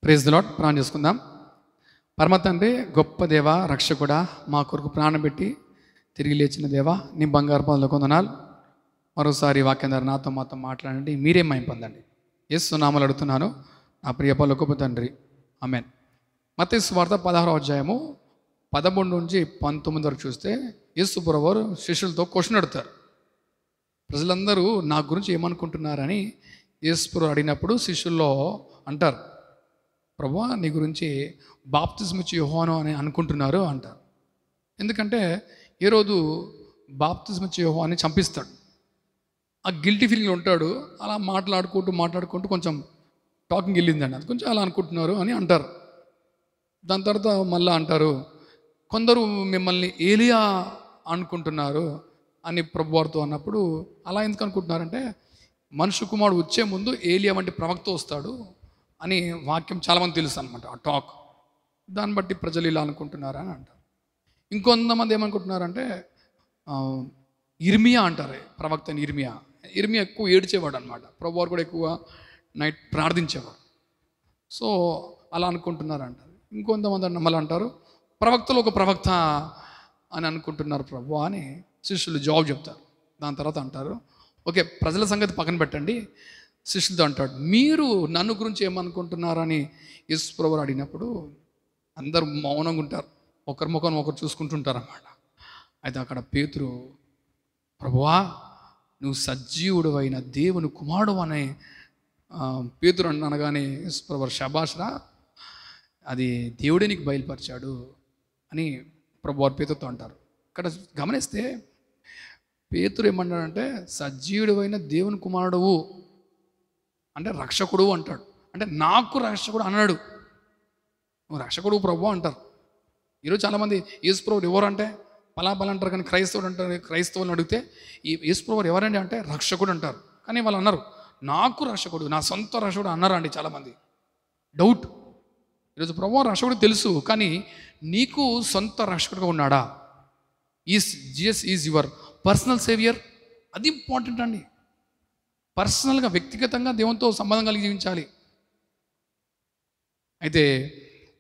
Praise the lord. ప్రార్థన చేసుకుందాం. పరమ తండ్రి, గొప్ప దేవ, రక్షకుడా, మా కొరకు ప్రాణం పెట్టి తిరిగి లేచిన దేవ, నీ బంగారు పాదములకు వందనాలు. మరోసారి వాక్యం ద్వారా నాతో మాతో మాట్లాడండి, మీరే మహిమ పొందండి. యేసు నామములో అడుగుతున్నాను నా ప్రియ పరలోకపు తండ్రి, ఆమేన్. మత్తయి సువార్త 16వ అధ్యాయము 13 నుంచి 19 వరకు చూస్తే యేసు ప్రభువారు శిష్యులతో క్వశ్చన్ అడుగుతారు. ప్రజలందరూ నా గురించి ఏమనుకుంటున్నారని యేసు ప్రభువు అడిగినప్పుడు శిష్యుల్లో అంటారు, ప్రభువా నీ గురించి బాప్తిజం ఇచ్చి యోహాను అని అనుకుంటున్నారు అంటారు. ఎందుకంటే ఏ రోజు బాప్తిజం ఇచ్చి యోహాన్ని చంపిస్తాడు, ఆ గిల్టీ ఫీలింగ్ ఉంటాడు. అలా మాట్లాడుకుంటూ కొంచెం టాకింగ్ వెళ్ళిందండి, అది కొంచెం అలా అనుకుంటున్నారు అని అంటారు. దాని తర్వాత మళ్ళీ అంటారు, కొందరు మిమ్మల్ని ఏలియా అనుకుంటున్నారు అని ప్రభువారితో అన్నప్పుడు, అలా ఎందుకు అనుకుంటున్నారంటే మనుష్య కుమారుడు వచ్చే ముందు ఏలియా వంటి ప్రవక్త వస్తాడు అని వాక్యం చాలామంది తెలుసు అనమాట, ఆ టాక్. దాన్ని బట్టి ప్రజలు ఇలా అనుకుంటున్నారా అని అంటారు. ఇంకొంతమంది ఏమనుకుంటున్నారంటే ఇర్మియా అంటారు, ప్రవక్త ఇర్మియా ఎక్కువ ఏడ్చేవాడు అనమాట. ప్రభువారు కూడా ఎక్కువ నైట్ ప్రార్థించేవాడు. సో అలా అనుకుంటున్నారు అంటారు. ఇంకొంతమంది మళ్ళీ అంటారు, ప్రవక్తలు ఒక ప్రవక్త అని అనుకుంటున్నారు ప్రభు అని శిష్యులు జవాబు చెప్తారు. దాని తర్వాత అంటారు, ఓకే ప్రజల సంగతి పక్కన పెట్టండి, శిష్యులతో అంటాడు, మీరు నన్ను గురించి ఏమనుకుంటున్నారని యేసు ప్రభువు అడిగినప్పుడు అందరూ మౌనంగా ఉంటారు, ఒకరి ముఖం ఒకరు చూసుకుంటుంటారు అన్నమాట. అయితే అక్కడ పేతురు, ప్రభువా నువ్వు సజీవుడు అయిన దేవుని కుమారుడు అనే పేతురు అనగానే యేసు ప్రభువు శబాష్రా, అది దేవుడే నీకు బయలుపరిచాడు అని ప్రభువారు పేతురుతో అంటారు. ఇక్కడ గమనిస్తే పేతురు ఏమన్నాడంటే సజీవుడు అయిన దేవుని కుమారుడువు అంటే రక్షకుడు అంటాడు. అంటే నాకు రక్షకుడు అన్నాడు, నువ్వు రక్షకుడు ప్రభు అంటారు. ఈరోజు చాలామంది యేసు ప్రభువు ఎవరు అంటే పలాపల అంటారు, కానీ క్రైస్తవుడు అంటారు. క్రైస్తవులను అడిగితే ఈ యేసు ప్రభువు ఎవరండి అంటే రక్షకుడు అంటారు. కానీ వాళ్ళు అన్నారు నాకు రక్షకుడు, నా సొంత రక్షకుడు అన్నారండి చాలామంది. డౌట్. ఈరోజు ప్రభువు రక్షకుడు తెలుసు, కానీ నీకు సొంత రక్షకుడుగా ఉన్నాడా? Jesus is your personal saviour. అది ఇంపార్టెంట్ అండి. పర్సనల్గా వ్యక్తిగతంగా దేవునితో సంబంధం కలిగి జీవించాలి. అయితే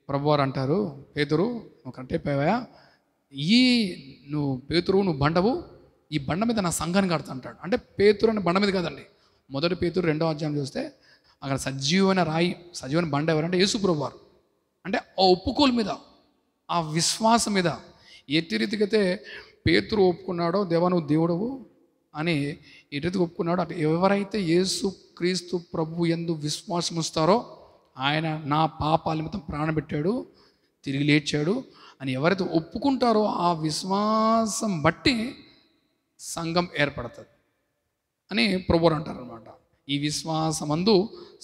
ప్రభువారు అంటారు, పేతురు నువ్వు కరెక్టే పోయావా, నువ్వు బండవు, ఈ బండ మీద నా సంఘాన్ని కడతా అంటాడు. అంటే పేతురు అనే బండ మీద కాదండి. మొదటి పేతురు 2వ అధ్యాయం చూస్తే అక్కడ సజీవమైన రాయి, సజీవమైన బండ ఎవరంటే యేసు ప్రభువారు. అంటే ఆ ఒప్పుకోలు మీద, ఆ విశ్వాసం మీద ఎట్టి రీతికైతే పేతురు ఒప్పుకున్నాడో దేవా నువ్వు దేవుడవు అని ఎట్టి రీతికి ఒప్పుకున్నాడో, అటు ఎవరైతే యేసు క్రీస్తు ప్రభు యందు విశ్వాసం ఉంచుతారో ఆయన నా పాపాల నిమిత్తం ప్రాణం పెట్టాడు, తిరిగి లేచాడు అని ఎవరైతే ఒప్పుకుంటారో ఆ విశ్వాసం బట్టి సంఘం ఏర్పడుతుంది అని ప్రభువారు అంటారు అనమాట. ఈ విశ్వాసమందు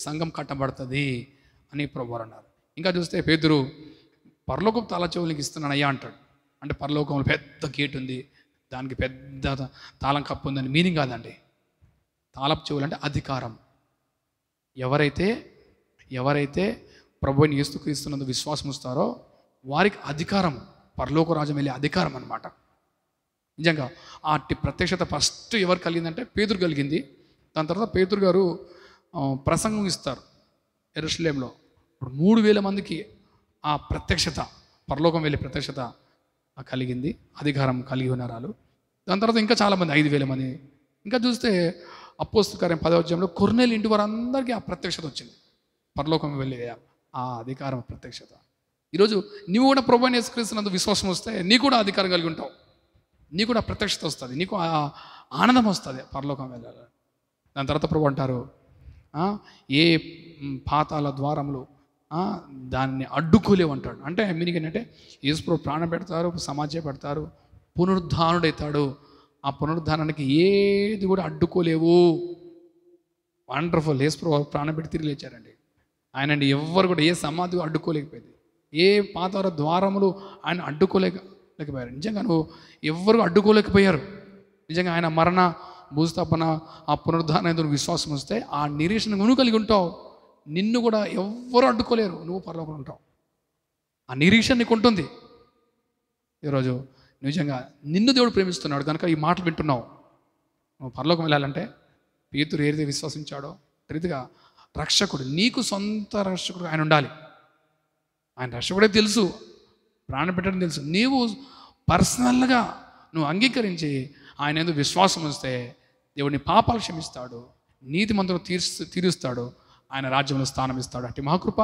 సంఘం కట్టబడుతుంది అని ప్రభువారు అన్నారు. ఇంకా చూస్తే పేతురు పరలోకపు తాళచెవులకి ఇస్తున్నాను అయ్యా అంటాడు. అంటే పరలోకంలో పెద్ద గేట్ ఉంది, దానికి పెద్ద తాళం కప్పు ఉందని మీనింగ్ కాదండి. తాళపు చెవులు అంటే అధికారం. ఎవరైతే ప్రభువుని యేసుక్రీస్తునందు విశ్వాసం ఇస్తారో వారికి అధికారం, పరలోక రాజ్యం వెళ్ళే అధికారం అన్నమాట. నిజంగా అట్టి ప్రత్యక్షత ఫస్ట్ ఎవరు కలిగిందంటే పేతురు కలిగింది. దాని తర్వాత పేతురు గారు ప్రసంగం ఇస్తారు యెరూషలేములో. ఇప్పుడు 3000 మందికి ఆ ప్రత్యక్షత, పరలోకం వెళ్ళే ప్రత్యక్షత కలిగింది, అధికారం కలిగి ఉన్నారు. దాని తర్వాత ఇంకా చాలామంది 5000 మంది. ఇంకా చూస్తే అపోస్తలుల కార్యం 10వ అధ్యాయంలో కొర్నేలి ఇంటి వారందరికీ ఆ ప్రత్యక్షత వచ్చింది, పరలోకం వెళ్ళే ఆ అధికారం ప్రత్యక్షత. ఈరోజు నీవు కూడా ప్రభువుని యేసుక్రీస్తునందు విశ్వాసం వస్తే నీకు కూడా అధికారం కలిగి ఉంటావు, నీకు కూడా ప్రత్యక్షత వస్తుంది, నీకు ఆనందం వస్తుంది పరలోకం వెళ్ళాలి. దాని తర్వాత ప్రభు అంటారు, ఏ పాతాళ ద్వారములు దాన్ని అడ్డుకోలేవు అంటాడు. అంటే మీనింగ్ ఏంటంటే యేసు ప్రభు ప్రాణం పెడతారు, సమాజం పెడతారు, పునరుద్ధానుడవుతాడు. ఆ పునరుద్ధానానికి ఏది కూడా అడ్డుకోలేవు. వండర్ఫుల్. యేసు ప్రభు ప్రాణం పెట్టి తిరిగి లేచారండి ఆయనండి. ఎవ్వరు కూడా ఏ సమాధి అడ్డుకోలేకపోయింది, ఏ పాతాళ ద్వారములు ఆయన అడ్డుకోలేకపోయారు. నిజంగా ఎవ్వరు అడ్డుకోలేకపోయారు. నిజంగా ఆయన మరణ, భూస్థాపన, ఆ పునరుద్ధానం విశ్వాసం వస్తే ఆ నిరీక్షణ నువ్వు కలిగి ఉంటావు. నిన్ను కూడా ఎవ్వరు అడ్డుకోలేరు, నువ్వు పరలోకంలో ఉంటావు. ఆ నిరీక్షణ నీకు ఉంటుంది. ఈరోజు నిజంగా నిన్ను దేవుడు ప్రేమిస్తున్నాడు కనుక ఈ మాటలు వింటున్నావు. నువ్వు పరలోకం వెళ్ళాలంటే పేతురు ఏదైతే విశ్వసించాడో రీతిగా రక్షకుడు, నీకు సొంత రక్షకుడు ఆయన ఉండాలి. ఆయన రక్షకుడే తెలుసు, ప్రాణం పెట్టడం తెలుసు. నీవు పర్సనల్గా నువ్వు అంగీకరించి ఆయన ఎందుకు విశ్వాసం వస్తే దేవుడిని పాపాలు క్షమిస్తాడు, నీతి మంత్రం తీరుస్తాడు, ఆయన రాజ్యంలో స్థానం ఇస్తాడు. అట్టి మహాకృప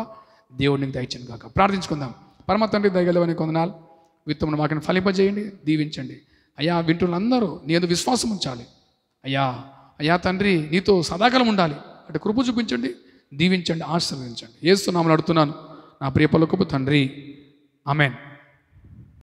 దేవుడిని దయచేయను కాక. ప్రార్థించుకుందాం. పరమ తండ్రి దయగలవని కొందనాలు విత్తమును వాటిని ఫలింపజేయండి, దీవించండి. అయ్యా వింటులందరూ నీ యందు విశ్వాసం ఉంచాలి. అయ్యా తండ్రి నీతో సదాకాలం ఉండాలి. అటు కృప చూపించండి, దీవించండి, ఆశీర్వదించండి. యేసు నామములో అడుగుతున్నాను నా ప్రియ పరలోకపు తండ్రి, ఆమేన్.